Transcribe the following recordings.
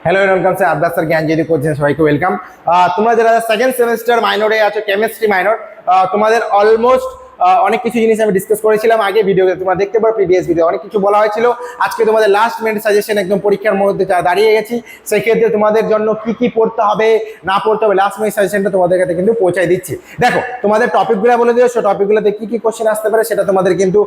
Hello welcome sir, Abbas sir Gyanjyoti করছেন, সবাইকে welcome. তোমরা যারা সেকেন্ড সেমিস্টার মাইনরে আছো, কেমিস্ট্রি মাইনর, তোমাদের অলমোস্ট অনেক কিছু জিনিস আমি ডিসকাস করেছিলাম আগে ভিডিওতে, তোমরা দেখতে পারো প্রিভিয়াস ভিডিও অনেক কিছু বলা হয়েছিল। আজকে তোমাদের লাস্ট মিনিট সাজেশন, একদম পরীক্ষার মধ্যে দাঁড়িয়ে গেছি, সেক্ষেত্রে তোমাদের জন্য কি কি পড়তে হবে না পড়তে হবে লাস্ট মিনিট সাজেশনটা তোমাদের কাছে কিন্তু পৌঁছাই দিচ্ছি। দেখো, তোমাদের টপিকগুলো বলে দিও, সেই টপিকগুলোতে কি কি কোশ্চেন আসতে পারে সেটা তোমাদের কিন্তু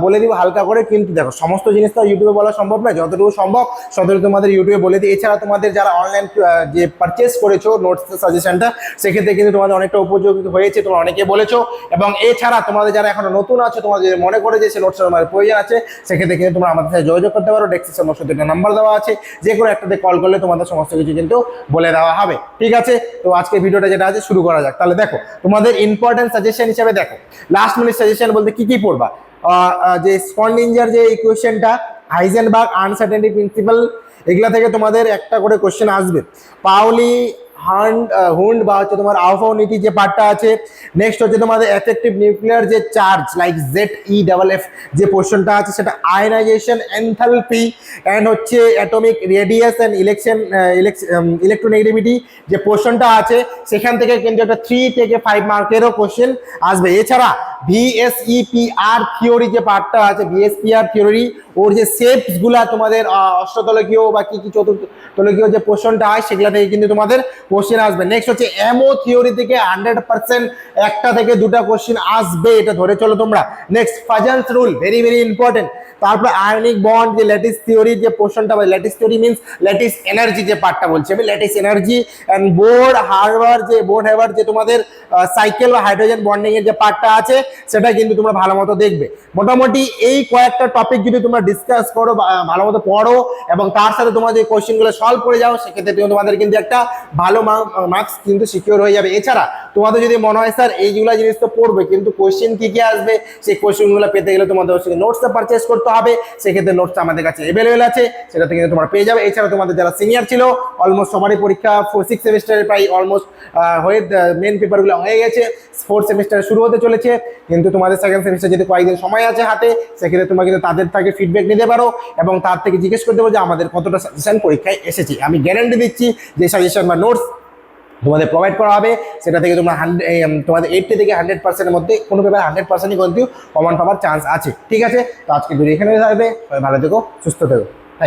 বলে দিব হালকা করে। কিন্তু দেখো, সমস্ত জিনিস তো ইউটিউবে বলা সম্ভব নয়, যতটুকু সম্ভব ততটুকু তোমাদের ইউটিউবে বলে দিই। এছাড়া তোমাদের যারা অনলাইন যে পারচেস করেছো নোটস সাজেশনটা, সেক্ষেত্রে কিন্তু তোমাদের অনেকটা উপযোগী হয়েছে, তোমরা অনেকে বলেছো। এবং এছাড়া তোমাদের যারা এখন নতুন আছো, তোমাদের যদি মনে করে যে সে নোটসটা তোমাদের প্রয়োজন আছে, সেক্ষেত্রে কিন্তু তোমরা আমাদের সাথে যোগাযোগ করতে পারো। ডেসক্রিপশন বক্সে দুটো নাম্বার দেওয়া আছে, যে কোনো একটাতে কল করলে তোমাদের সমস্ত কিছু কিন্তু বলে দেওয়া হবে। ঠিক আছে, তো আজকে ভিডিওটা যেটা আছে শুরু করা যাক। তাহলে দেখো, তোমাদের ইম্পর্টেন্ট সাজেশন হিসেবে দেখো, লাস্ট মিনিট সাজেশন বলতে কি কি পড়বা। যে স্পন্ডিঞ্জার যে ইকুয়েশনটা, হাইজেনবার্গ আনসার্টেনিটি প্রিন্সিপাল, এগুলা থেকে তোমাদের একটা করে কোশ্চেন আসবে। পাউলি হুন্ড বা হচ্ছে তোমার আহফাও নীতি যে পার্টটা আছে। নেক্সট হচ্ছে তোমাদের এফেক্টিভ নিউক্লিয়ার যে চার্জ লাইক ZEFF যে পোর্শনটা আছে, সেটা আয়নাইজেশন এনথালপি অ্যান্ড হচ্ছে অ্যাটমিক রেডিয়াস অ্যান্ড ইলেকট্রোনেগেটিভিটি যে পোর্শনটা আছে, সেখান থেকে কিন্তু একটা 3 থেকে 5 মার্কেরও কোশ্চেন আসবে। এছাড়া VSEPR থিওরি যে পার্টটা আছে, VSPR থিওরি, ওর যে শেপস গুলা তোমাদের অষ্টতলকীয় বা কি কি চতুর্তলকীয় যে পোর্শনটা হয়, সেগুলা থেকে কিন্তু তোমাদের কোশ্চেন আসবে। নেক্সট হচ্ছে এমও থিওরি থেকে 100% একটা থেকে দুটা কোশ্চেন আসবে, এটা ধরে চলো তোমরা। Next Fajans rule, very very important. তারপর আয়নিক বন্ড যে ল্যাটিস থিওরি যে পোর্শনটা, বা lattice theory means lattice energy যে পার্টটা বলছি আমি, lattice energy and Born Haber যে তোমাদের সাইকেল বা হাইড্রোজেন বন্ডিং এর যে পার্টটা আছে, সেটা কিন্তু তোমরা ভালো মতো দেখবে। মোটামুটি এই কয়েকটা টপিক যদি তোমরা ডিসকাস করো, ভালো মতো পড়ো এবং তার সাথে তোমাদের কোশ্চেনগুলো সলভ করে যাও, সেক্ষেত্রে তোমাদের কিন্তু একটা ভালো মার্কস কিন্তু সিকিউর হয়ে যাবে। এছাড়া তোমাদের যদি মনে হয় স্যার এইগুলো জিনিস তো পড়বে, কিন্তু কোশ্চেন কি কি আসবে, সেই কোশ্চেনগুলো পেতে গেলে তোমাদের নোটসটা পারচেস করতে হবে। সেক্ষেত্রে নোটসটা আমাদের কাছে অ্যাভেলেবেল আছে, সেটা থেকে তোমরা পেয়ে যাবে। এছাড়া তোমাদের যারা সিনিয়র ছিল, অলমোস্ট সবারই পরীক্ষা 6 সেমিস্টারের প্রায় অলমোস্ট হয়ে মেন পেপারগুলো হয়ে গেছে, 4 সেমিস্টার শুরু হতে চলেছে। কিন্তু তোমাদের সেকেন্ড সেমিস্টার যদি কয়েকদিন সময় আছে হাতে, সেক্ষেত্রে তোমরা কিন্তু তাদের থেকে ফিডব্যাক নিতে পারো এবং তার থেকে জিজ্ঞেস করতে পারো যে আমাদের কতটা সাজেশন পরীক্ষায় এসেছে। আমি গ্যারান্টি দিচ্ছি যে সাজেশন বা নোটস তোমাদের প্রোভাইড করা হবে, সেটা থেকে তোমরা তোমাদের 80 থেকে 100%-এর মধ্যে কোনো পেপার 100%ই কিন্তু কমন পাওয়ার চান্স আছে। ঠিক আছে, তো আজকে ভিডিও এখানে থাকবে। ভালো থেকো, সুস্থ থেকো।